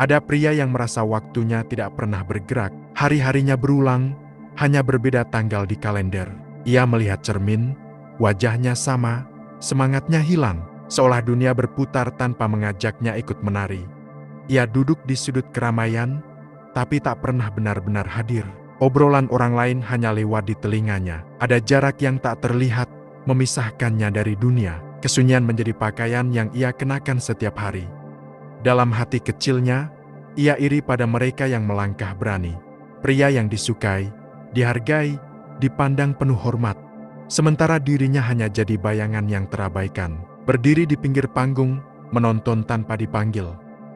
Ada pria yang merasa waktunya tidak pernah bergerak, hari-harinya berulang, hanya berbeda tanggal di kalender. Ia melihat cermin, wajahnya sama, semangatnya hilang, seolah dunia berputar tanpa mengajaknya ikut menari. Ia duduk di sudut keramaian, tapi tak pernah benar-benar hadir. Obrolan orang lain hanya lewat di telinganya. Ada jarak yang tak terlihat, memisahkannya dari dunia. Kesunyian menjadi pakaian yang ia kenakan setiap hari. Dalam hati kecilnya, ia iri pada mereka yang melangkah berani. Pria yang disukai, dihargai, dipandang penuh hormat. Sementara dirinya hanya jadi bayangan yang terabaikan. Berdiri di pinggir panggung, menonton tanpa dipanggil.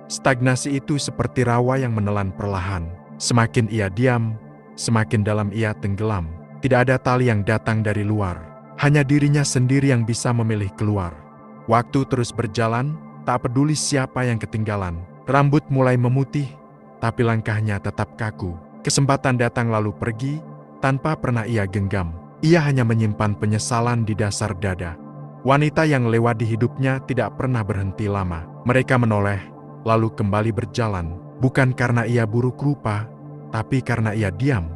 Stagnasi itu seperti rawa yang menelan perlahan. Semakin ia diam, semakin dalam ia tenggelam. Tidak ada tali yang datang dari luar. Hanya dirinya sendiri yang bisa memilih keluar. Waktu terus berjalan, tak peduli siapa yang ketinggalan. Rambut mulai memutih, tapi langkahnya tetap kaku. Kesempatan datang lalu pergi, tanpa pernah ia genggam. Ia hanya menyimpan penyesalan di dasar dada. Wanita yang lewat di hidupnya tidak pernah berhenti lama. Mereka menoleh, lalu kembali berjalan. Bukan karena ia buruk rupa, tapi karena ia diam.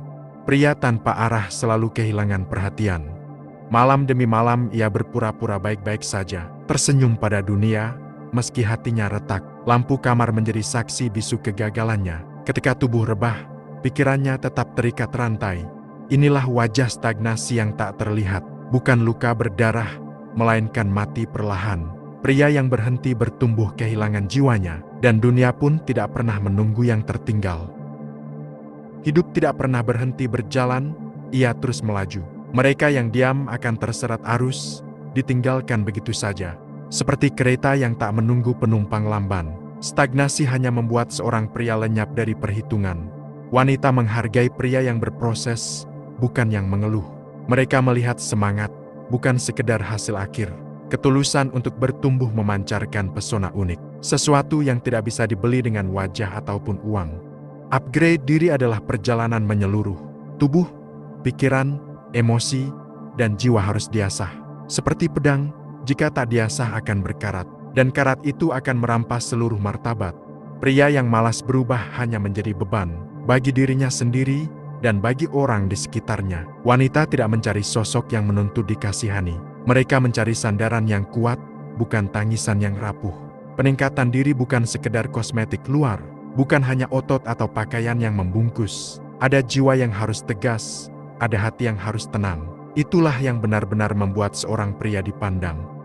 Pria tanpa arah selalu kehilangan perhatian. Malam demi malam ia berpura-pura baik-baik saja. Tersenyum pada dunia, meski hatinya retak. Lampu kamar menjadi saksi bisu kegagalannya. Ketika tubuh rebah, pikirannya tetap terikat rantai. Inilah wajah stagnasi yang tak terlihat. Bukan luka berdarah, melainkan mati perlahan. Pria yang berhenti bertumbuh kehilangan jiwanya, dan dunia pun tidak pernah menunggu yang tertinggal. Hidup tidak pernah berhenti berjalan, ia terus melaju. Mereka yang diam akan terseret arus, ditinggalkan begitu saja. Seperti kereta yang tak menunggu penumpang lamban. Stagnasi hanya membuat seorang pria lenyap dari perhitungan. Wanita menghargai pria yang berproses, bukan yang mengeluh. Mereka melihat semangat, bukan sekedar hasil akhir. Ketulusan untuk bertumbuh memancarkan pesona unik. Sesuatu yang tidak bisa dibeli dengan wajah ataupun uang. Upgrade diri adalah perjalanan menyeluruh. Tubuh, pikiran, emosi, dan jiwa harus diasah. Seperti pedang, jika tak diasah akan berkarat. Dan karat itu akan merampas seluruh martabat. Pria yang malas berubah hanya menjadi beban. Bagi dirinya sendiri, dan bagi orang di sekitarnya. Wanita tidak mencari sosok yang menuntut dikasihani. Mereka mencari sandaran yang kuat, bukan tangisan yang rapuh. Peningkatan diri bukan sekedar kosmetik luar. Bukan hanya otot atau pakaian yang membungkus. Ada jiwa yang harus tegas, ada hati yang harus tenang. Itulah yang benar-benar membuat seorang pria dipandang.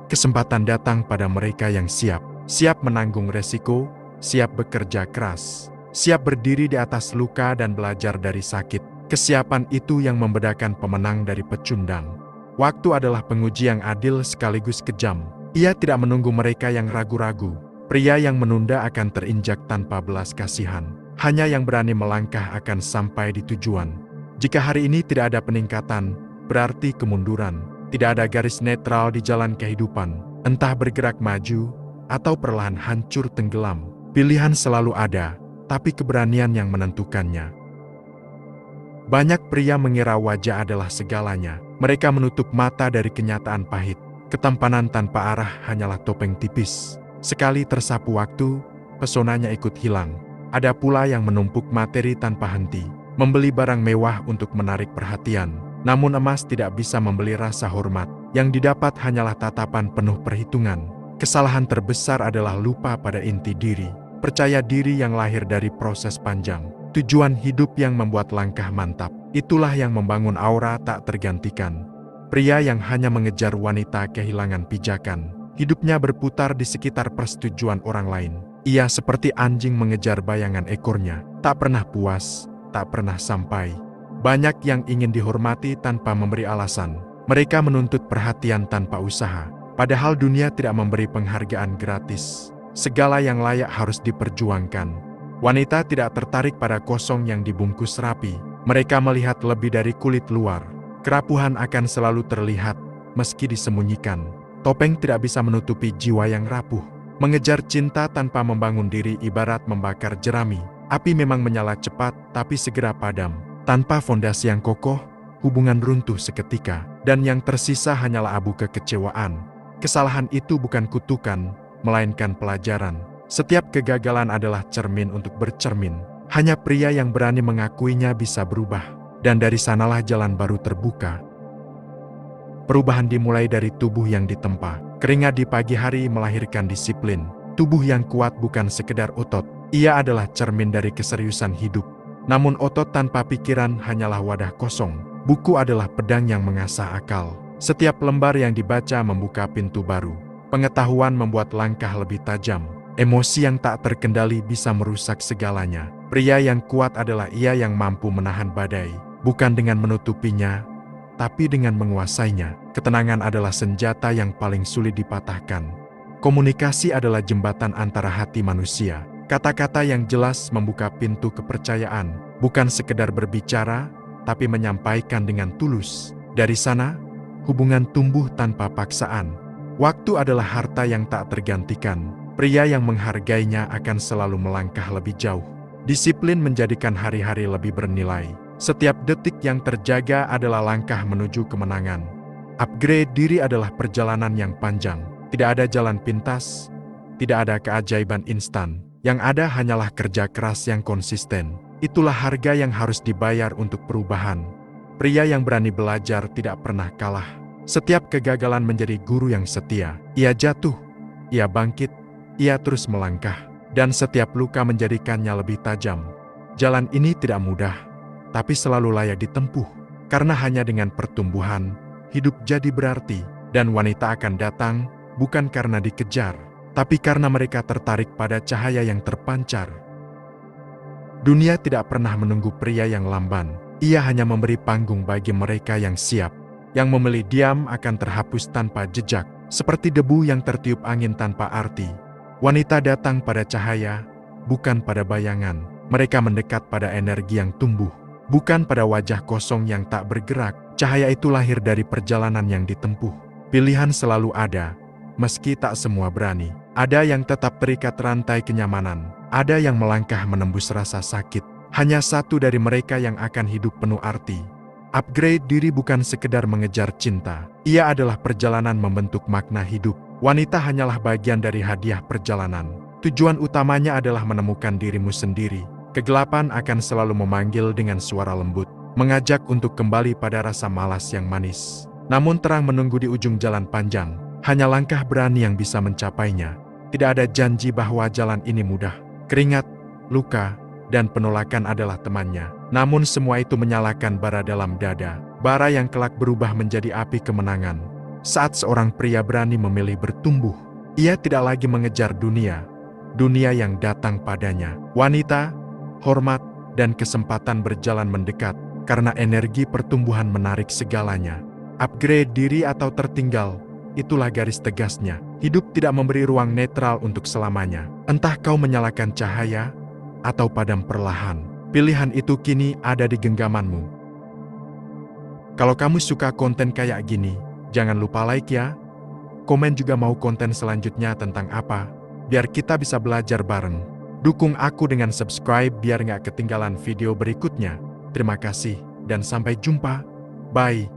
Kesempatan datang pada mereka yang siap. Siap menanggung resiko, siap bekerja keras. Siap berdiri di atas luka dan belajar dari sakit. Kesiapan itu yang membedakan pemenang dari pecundang. Waktu adalah penguji yang adil sekaligus kejam. Ia tidak menunggu mereka yang ragu-ragu. Pria yang menunda akan terinjak tanpa belas kasihan. Hanya yang berani melangkah akan sampai di tujuan. Jika hari ini tidak ada peningkatan, berarti kemunduran. Tidak ada garis netral di jalan kehidupan. Entah bergerak maju, atau perlahan hancur tenggelam. Pilihan selalu ada, tapi keberanian yang menentukannya. Banyak pria mengira wajah adalah segalanya. Mereka menutup mata dari kenyataan pahit. Ketampanan tanpa arah hanyalah topeng tipis. Sekali tersapu waktu, pesonanya ikut hilang. Ada pula yang menumpuk materi tanpa henti. Membeli barang mewah untuk menarik perhatian. Namun emas tidak bisa membeli rasa hormat. Yang didapat hanyalah tatapan penuh perhitungan. Kesalahan terbesar adalah lupa pada inti diri. Percaya diri yang lahir dari proses panjang. Tujuan hidup yang membuat langkah mantap. Itulah yang membangun aura tak tergantikan. Pria yang hanya mengejar wanita kehilangan pijakan. Hidupnya berputar di sekitar persetujuan orang lain. Ia seperti anjing mengejar bayangan ekornya. Tak pernah puas, tak pernah sampai. Banyak yang ingin dihormati tanpa memberi alasan. Mereka menuntut perhatian tanpa usaha. Padahal dunia tidak memberi penghargaan gratis. Segala yang layak harus diperjuangkan. Wanita tidak tertarik pada kosong yang dibungkus rapi. Mereka melihat lebih dari kulit luar. Kerapuhan akan selalu terlihat, meski disembunyikan. Topeng tidak bisa menutupi jiwa yang rapuh. Mengejar cinta tanpa membangun diri ibarat membakar jerami. Api memang menyala cepat, tapi segera padam. Tanpa fondasi yang kokoh, hubungan runtuh seketika. Dan yang tersisa hanyalah abu kekecewaan. Kesalahan itu bukan kutukan, melainkan pelajaran. Setiap kegagalan adalah cermin untuk bercermin. Hanya pria yang berani mengakuinya bisa berubah. Dan dari sanalah jalan baru terbuka. Perubahan dimulai dari tubuh yang ditempa. Keringat di pagi hari melahirkan disiplin. Tubuh yang kuat bukan sekedar otot. Ia adalah cermin dari keseriusan hidup. Namun otot tanpa pikiran hanyalah wadah kosong. Buku adalah pedang yang mengasah akal. Setiap lembar yang dibaca membuka pintu baru. Pengetahuan membuat langkah lebih tajam. Emosi yang tak terkendali bisa merusak segalanya. Pria yang kuat adalah ia yang mampu menahan badai. Bukan dengan menutupinya, tapi dengan menguasainya. Ketenangan adalah senjata yang paling sulit dipatahkan. Komunikasi adalah jembatan antara hati manusia. Kata-kata yang jelas membuka pintu kepercayaan. Bukan sekedar berbicara, tapi menyampaikan dengan tulus. Dari sana, hubungan tumbuh tanpa paksaan. Waktu adalah harta yang tak tergantikan. Pria yang menghargainya akan selalu melangkah lebih jauh. Disiplin menjadikan hari-hari lebih bernilai. Setiap detik yang terjaga adalah langkah menuju kemenangan. Upgrade diri adalah perjalanan yang panjang. Tidak ada jalan pintas, tidak ada keajaiban instan. Yang ada hanyalah kerja keras yang konsisten. Itulah harga yang harus dibayar untuk perubahan. Pria yang berani belajar tidak pernah kalah. Setiap kegagalan menjadi guru yang setia. Ia jatuh, ia bangkit, ia terus melangkah. Dan setiap luka menjadikannya lebih tajam. Jalan ini tidak mudah, tapi selalu layak ditempuh. Karena hanya dengan pertumbuhan, hidup jadi berarti. Dan wanita akan datang, bukan karena dikejar, tapi karena mereka tertarik pada cahaya yang terpancar. Dunia tidak pernah menunggu pria yang lamban. Ia hanya memberi panggung bagi mereka yang siap. Yang memilih diam akan terhapus tanpa jejak, seperti debu yang tertiup angin tanpa arti. Wanita datang pada cahaya, bukan pada bayangan. Mereka mendekat pada energi yang tumbuh, bukan pada wajah kosong yang tak bergerak. Cahaya itu lahir dari perjalanan yang ditempuh. Pilihan selalu ada, meski tak semua berani. Ada yang tetap terikat rantai kenyamanan. Ada yang melangkah menembus rasa sakit. Hanya satu dari mereka yang akan hidup penuh arti. Upgrade diri bukan sekedar mengejar cinta. Ia adalah perjalanan membentuk makna hidup. Wanita hanyalah bagian dari hadiah perjalanan. Tujuan utamanya adalah menemukan dirimu sendiri. Kegelapan akan selalu memanggil dengan suara lembut, mengajak untuk kembali pada rasa malas yang manis. Namun terang menunggu di ujung jalan panjang. Hanya langkah berani yang bisa mencapainya. Tidak ada janji bahwa jalan ini mudah. Keringat, luka, dan penolakan adalah temannya. Namun semua itu menyalakan bara dalam dada. Bara yang kelak berubah menjadi api kemenangan. Saat seorang pria berani memilih bertumbuh, ia tidak lagi mengejar dunia. Dunia yang datang padanya. Wanita, hormat, dan kesempatan berjalan mendekat. Karena energi pertumbuhan menarik segalanya. Upgrade diri atau tertinggal, itulah garis tegasnya. Hidup tidak memberi ruang netral untuk selamanya. Entah kau menyalakan cahaya, atau padam perlahan. Pilihan itu kini ada di genggamanmu. Kalau kamu suka konten kayak gini, jangan lupa like ya. Komen juga mau konten selanjutnya tentang apa, biar kita bisa belajar bareng. Dukung aku dengan subscribe biar nggak ketinggalan video berikutnya. Terima kasih, dan sampai jumpa. Bye.